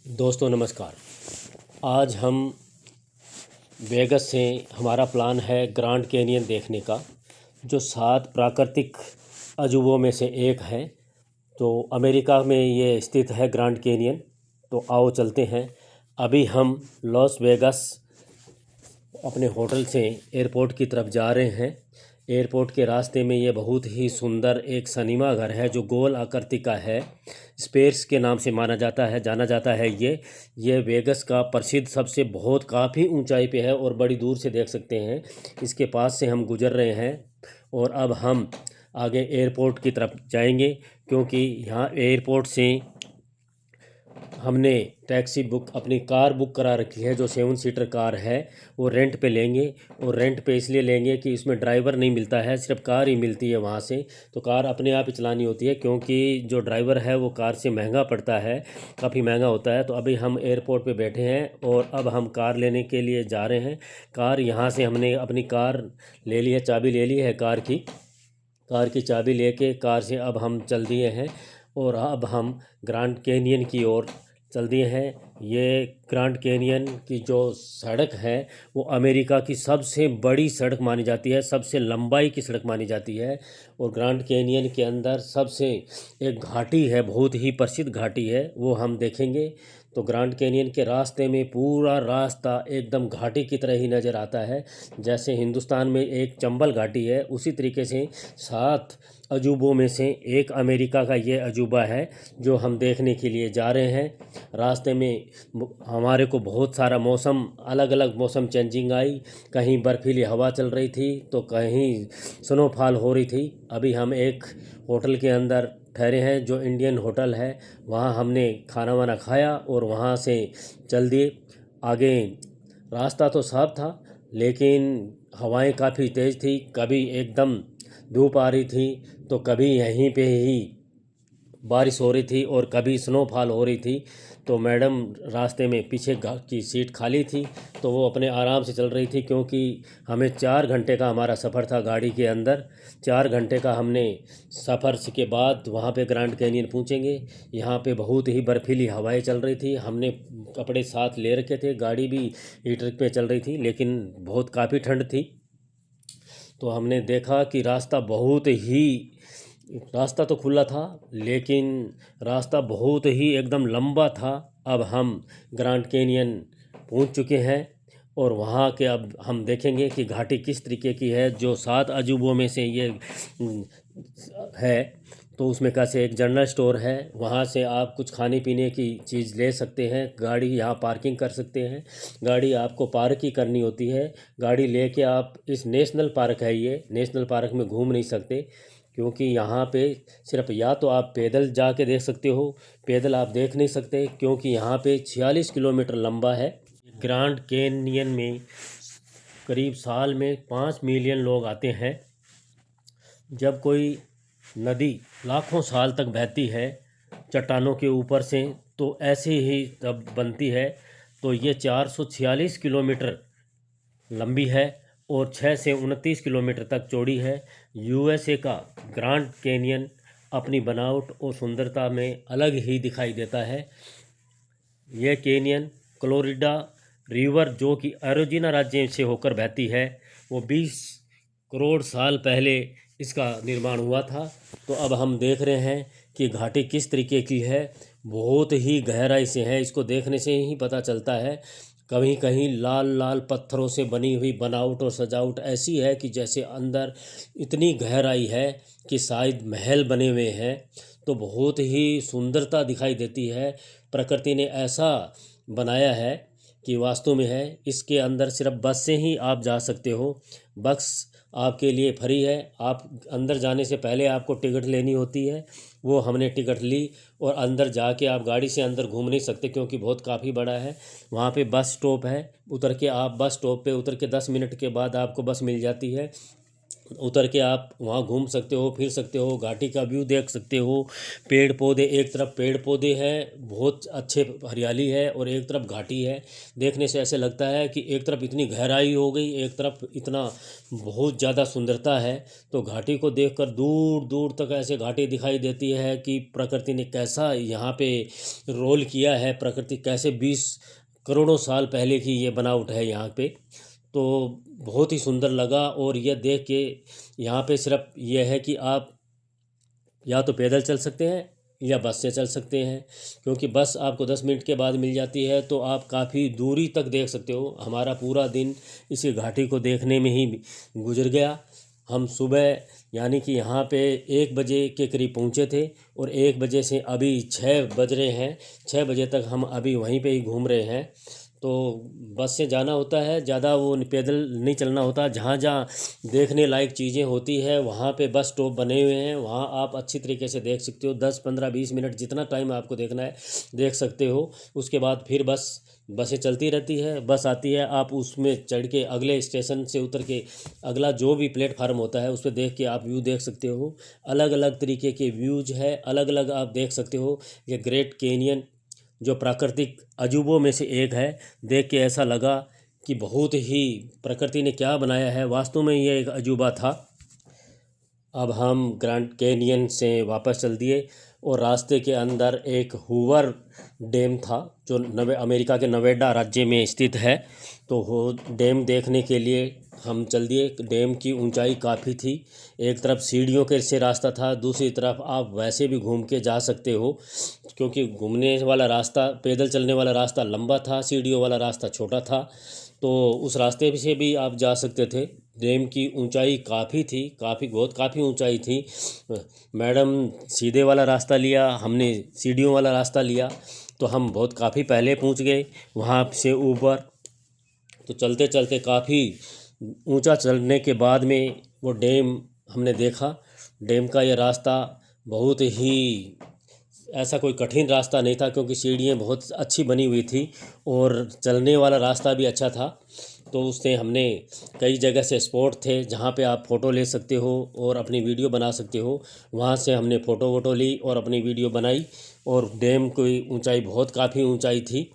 दोस्तों नमस्कार। आज हम वेगस से हमारा प्लान है ग्रैंड कैनियन देखने का, जो 7 प्राकृतिक अजूबों में से एक है। तो अमेरिका में ये स्थित है ग्रैंड कैनियन। तो आओ चलते हैं। अभी हम लॉस वेगस अपने होटल से एयरपोर्ट की तरफ जा रहे हैं। एयरपोर्ट के रास्ते में ये बहुत ही सुंदर एक सिनेमा घर है जो गोल आकृति का है। स्पेयर्स के नाम से जाना जाता है। ये वेगस का प्रसिद्ध सबसे बहुत काफ़ी ऊंचाई पे है और बड़ी दूर से देख सकते हैं। इसके पास से हम गुजर रहे हैं और अब हम आगे एयरपोर्ट की तरफ जाएंगे, क्योंकि यहाँ एयरपोर्ट से हमने अपनी कार बुक करा रखी है, जो 7 सीटर कार है। वो रेंट पे लेंगे, और रेंट पे इसलिए लेंगे कि इसमें ड्राइवर नहीं मिलता है, सिर्फ कार ही मिलती है वहाँ से। तो कार अपने आप ही चलानी होती है, क्योंकि जो ड्राइवर है वो कार से महंगा पड़ता है, काफ़ी महंगा होता है। तो अभी हम एयरपोर्ट पे बैठे हैं और अब हम कार लेने के लिए जा रहे हैं। कार यहाँ से हमने अपनी कार ले ली है, चाबी ले ली है कार की चाबी लेके कार से अब हम चल दिए हैं और अब हम ग्रैंड कैनियन की ओर चल दिए हैं। ये ग्रैंड कैनियन की जो सड़क है वो अमेरिका की सबसे बड़ी सड़क मानी जाती है, सबसे लंबाई की सड़क मानी जाती है। और ग्रैंड कैनियन के अंदर सबसे एक घाटी है, बहुत ही प्रसिद्ध घाटी है, वो हम देखेंगे। तो ग्रैंड कैनियन के रास्ते में पूरा रास्ता एकदम घाटी की तरह ही नज़र आता है। जैसे हिंदुस्तान में एक चंबल घाटी है, उसी तरीके से 7 अजूबों में से एक अमेरिका का ये अजूबा है जो हम देखने के लिए जा रहे हैं। रास्ते में हमारे को बहुत सारा मौसम, अलग अलग मौसम चेंजिंग आई। कहीं बर्फीली हवा चल रही थी तो कहीं स्नोफॉल हो रही थी। अभी हम एक होटल के अंदर ठहरे हैं जो इंडियन होटल है। वहाँ हमने खाना वाना खाया और वहाँ से चल दिए आगे। रास्ता तो साफ था, लेकिन हवाएं काफ़ी तेज़ थी। कभी एकदम धूप आ रही थी तो कभी यहीं पे ही बारिश हो रही थी और कभी स्नोफॉल हो रही थी। तो मैडम रास्ते में पीछे की सीट खाली थी, तो वो अपने आराम से चल रही थी, क्योंकि हमें 4 घंटे का हमारा सफ़र था गाड़ी के अंदर। 4 घंटे का हमने सफ़र के बाद वहाँ पे ग्रैंड कैनियन पहुँचेंगे। यहाँ पे बहुत ही बर्फीली हवाएं चल रही थी। हमने कपड़े साथ ले रखे थे, गाड़ी भी हीटर पे चल रही थी, लेकिन बहुत काफ़ी ठंड थी। तो हमने देखा कि रास्ता तो खुला था, लेकिन रास्ता बहुत ही एकदम लंबा था। अब हम ग्रैंड कैनियन पहुंच चुके हैं और वहाँ के अब हम देखेंगे कि घाटी किस तरीके की है। जो 7 अजूबों में से ये है। तो उसमें कैसे एक जनरल स्टोर है, वहाँ से आप कुछ खाने पीने की चीज़ ले सकते हैं। गाड़ी यहाँ पार्किंग कर सकते हैं। गाड़ी आपको पार्क ही करनी होती है। गाड़ी लेके आप इस नेशनल पार्क है, ये नेशनल पार्क में घूम नहीं सकते, क्योंकि यहाँ पे सिर्फ या तो आप पैदल जाके देख सकते हो, पैदल आप देख नहीं सकते, क्योंकि यहाँ पे 46 किलोमीटर लंबा है। ग्रैंड कैनियन में करीब साल में 5 मिलियन लोग आते हैं। जब कोई नदी लाखों साल तक बहती है चट्टानों के ऊपर से, तो ऐसे ही तब बनती है। तो ये 446 किलोमीटर लंबी है और 6 से 29 किलोमीटर तक चौड़ी है। यूएसए का ग्रैंड कैनियन अपनी बनावट और सुंदरता में अलग ही दिखाई देता है। यह कैनियन क्लोरिडा रिवर, जो कि एरिज़ोना राज्य से होकर बहती है, वो 20 करोड़ साल पहले इसका निर्माण हुआ था। तो अब हम देख रहे हैं कि घाटी किस तरीके की है, बहुत ही गहराई से है। इसको देखने से ही पता चलता है। कहीं कहीं लाल लाल पत्थरों से बनी हुई बनावट और सजावट ऐसी है कि जैसे अंदर इतनी गहराई है कि शायद महल बने हुए हैं। तो बहुत ही सुंदरता दिखाई देती है। प्रकृति ने ऐसा बनाया है कि वास्तव में है। इसके अंदर सिर्फ बस से ही आप जा सकते हो। बस आपके लिए फ्री है। आप अंदर जाने से पहले आपको टिकट लेनी होती है, वो हमने टिकट ली। और अंदर जाके आप गाड़ी से अंदर घूम नहीं सकते, क्योंकि बहुत काफ़ी बड़ा है। वहाँ पे बस स्टॉप है, उतर के आप बस स्टॉप पे उतर के 10 मिनट के बाद आपको बस मिल जाती है। उतर के आप वहाँ घूम सकते हो, फिर सकते हो, घाटी का व्यू देख सकते हो। पेड़ पौधे, एक तरफ पेड़ पौधे हैं, बहुत अच्छे हरियाली है, और एक तरफ घाटी है। देखने से ऐसे लगता है कि एक तरफ इतनी गहराई हो गई, एक तरफ इतना बहुत ज़्यादा सुंदरता है। तो घाटी को देखकर दूर दूर तक ऐसे घाटी दिखाई देती है कि प्रकृति ने कैसा यहाँ पे रोल किया है, प्रकृति कैसे 20 करोड़ों साल पहले की ये बनावट है यहाँ पे। तो बहुत ही सुंदर लगा। और यह देख के यहाँ पे सिर्फ यह है कि आप या तो पैदल चल सकते हैं या बस से चल सकते हैं, क्योंकि बस आपको 10 मिनट के बाद मिल जाती है, तो आप काफ़ी दूरी तक देख सकते हो। हमारा पूरा दिन इसी घाटी को देखने में ही गुजर गया। हम सुबह यानी कि यहाँ पे 1 बजे के करीब पहुँचे थे, और 1 बजे से अभी 6 बज रहे हैं। 6 बजे तक हम अभी वहीं पे ही घूम रहे हैं। तो बस से जाना होता है, ज़्यादा वो पैदल नहीं चलना होता। जहाँ जहाँ देखने लायक चीज़ें होती है वहाँ पे बस स्टॉप बने हुए हैं, वहाँ आप अच्छी तरीके से देख सकते हो। 10 15 20 मिनट जितना टाइम आपको देखना है देख सकते हो। उसके बाद फिर बसें चलती रहती है, बस आती है, आप उसमें चढ़ के अगले स्टेशन से उतर के अगला जो भी प्लेटफार्म होता है उस पर देख के आप व्यू देख सकते हो। अलग अलग तरीके के व्यूज है, अलग अलग आप देख सकते हो। ये ग्रेट कैनियन जो प्राकृतिक अजूबों में से एक है, देख के ऐसा लगा कि बहुत ही प्रकृति ने क्या बनाया है, वास्तव में ये एक अजूबा था। अब हम ग्रैंड कैनियन से वापस चल दिए, और रास्ते के अंदर एक हूवर डैम था जो अमेरिका के नवेडा राज्य में स्थित है। तो वो डैम देखने के लिए हम चल दिए। डैम की ऊंचाई काफ़ी थी, एक तरफ सीढ़ियों के से रास्ता था, दूसरी तरफ आप वैसे भी घूम के जा सकते हो, क्योंकि घूमने वाला रास्ता, पैदल चलने वाला रास्ता लंबा था, सीढ़ियों वाला रास्ता छोटा था। तो उस रास्ते से भी आप जा सकते थे। डैम की ऊंचाई काफ़ी थी, काफ़ी ऊंचाई थी। मैडम सीधे वाला रास्ता लिया, हमने सीढ़ियों वाला रास्ता लिया, तो हम बहुत काफ़ी पहले पहुंच गए वहाँ से ऊपर। तो चलते चलते काफ़ी ऊंचा चढ़ने के बाद में वो डैम हमने देखा। डैम का ये रास्ता बहुत ही ऐसा कोई कठिन रास्ता नहीं था, क्योंकि सीढ़ियाँ बहुत अच्छी बनी हुई थी, और चलने वाला रास्ता भी अच्छा था। तो उससे हमने कई जगह से स्पॉट थे जहाँ पे आप फ़ोटो ले सकते हो और अपनी वीडियो बना सकते हो। वहाँ से हमने फ़ोटो वोटो ली और अपनी वीडियो बनाई। और डैम की ऊंचाई बहुत काफ़ी ऊंचाई थी।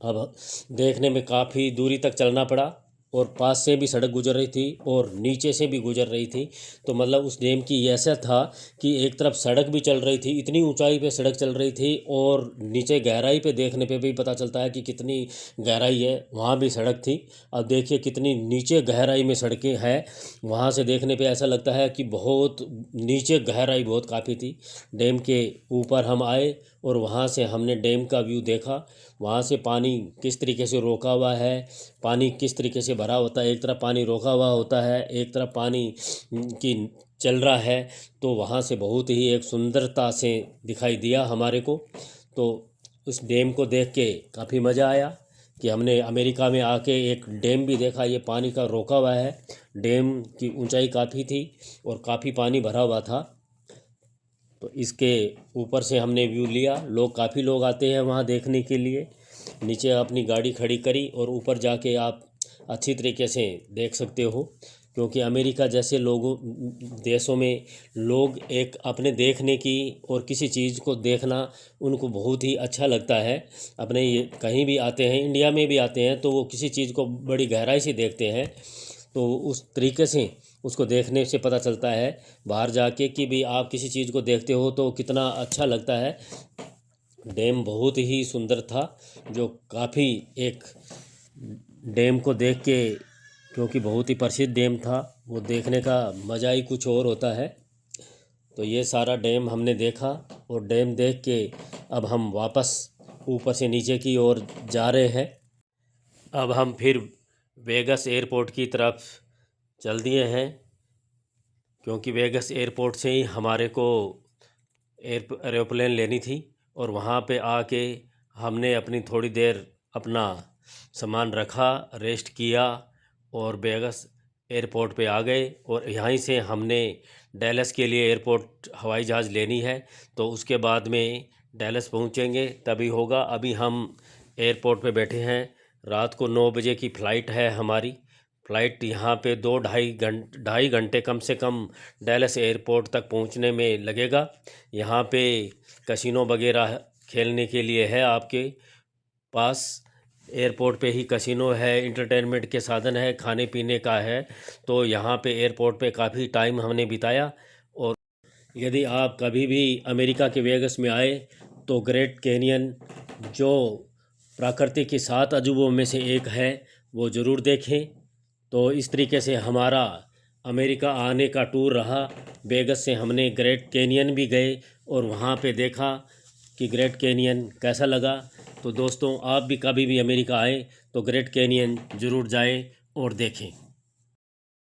अब देखने में काफ़ी दूरी तक चलना पड़ा, और पास से भी सड़क गुजर रही थी और नीचे से भी गुजर रही थी। तो मतलब उस डैम की ऐसा था कि एक तरफ सड़क भी चल रही थी, इतनी ऊंचाई पे सड़क चल रही थी, और नीचे गहराई पे देखने पे भी पता चलता है कि कितनी गहराई है, वहाँ भी सड़क थी। अब देखिए कितनी नीचे गहराई में सड़कें हैं, वहाँ से देखने पे ऐसा लगता है कि बहुत नीचे गहराई बहुत काफ़ी थी। डैम के ऊपर हम आए और वहाँ से हमने डैम का व्यू देखा। वहाँ से पानी किस तरीके से रोका हुआ है, पानी किस तरीके से भरा होता है, एक तरफ पानी रोका हुआ होता है, एक तरफ पानी की चल रहा है। तो वहाँ से बहुत ही एक सुंदरता से दिखाई दिया हमारे को। तो उस डैम को देख के काफ़ी मज़ा आया कि हमने अमेरिका में आके एक डैम भी देखा। ये पानी का रोका हुआ है, डैम की ऊंचाई काफ़ी थी और काफ़ी पानी भरा हुआ था। तो इसके ऊपर से हमने व्यू लिया। काफ़ी लोग आते हैं वहाँ देखने के लिए। नीचे अपनी गाड़ी खड़ी करी और ऊपर जाके आप अच्छी तरीके से देख सकते हो, क्योंकि अमेरिका जैसे लोगों देशों में लोग एक अपने देखने की और किसी चीज़ को देखना उनको बहुत ही अच्छा लगता है। अपने ये कहीं भी आते हैं, इंडिया में भी आते हैं, तो वो किसी चीज़ को बड़ी गहराई से देखते हैं। तो उस तरीके से उसको देखने से पता चलता है बाहर जाके कि भी आप किसी चीज़ को देखते हो तो कितना अच्छा लगता है। डैम बहुत ही सुंदर था, जो काफ़ी एक डैम को देख के, क्योंकि बहुत ही प्रसिद्ध डैम था, वो देखने का मज़ा ही कुछ और होता है। तो ये सारा डैम हमने देखा, और डैम देख के अब हम वापस ऊपर से नीचे की ओर जा रहे हैं। अब हम फिर वेगस एयरपोर्ट की तरफ चल दिए हैं, क्योंकि वेगस एयरपोर्ट से ही हमारे को एरोप्लेन लेनी थी। और वहाँ पे आके हमने अपनी थोड़ी देर अपना सामान रखा, रेस्ट किया, और वेगस एयरपोर्ट पे आ गए। और यहीं से हमने डैलस के लिए एयरपोर्ट हवाई जहाज़ लेनी है, तो उसके बाद में डैलस पहुँचेंगे तभी होगा। अभी हम एयरपोर्ट पे बैठे हैं, रात को 9 बजे की फ़्लाइट है हमारी। फ़्लाइट यहाँ पे 2-2.5 घंटे कम से कम डैलस एयरपोर्ट तक पहुँचने में लगेगा। यहाँ पे कसिनो वगैरह खेलने के लिए है आपके पास। एयरपोर्ट पे ही कसिनो है, इंटरटेनमेंट के साधन है, खाने पीने का है। तो यहाँ पे एयरपोर्ट पे काफ़ी टाइम हमने बिताया। और यदि आप कभी भी अमेरिका के वेगस में आए तो ग्रेट कैनियन जो प्रकृति की 7 अजूबों में से एक है वो ज़रूर देखें। तो इस तरीके से हमारा अमेरिका आने का टूर रहा। वेगस से हमने ग्रेट कैनियन भी गए और वहाँ पे देखा कि ग्रेट कैनियन कैसा लगा। तो दोस्तों, आप भी कभी भी अमेरिका आए तो ग्रेट कैनियन ज़रूर जाएं और देखें।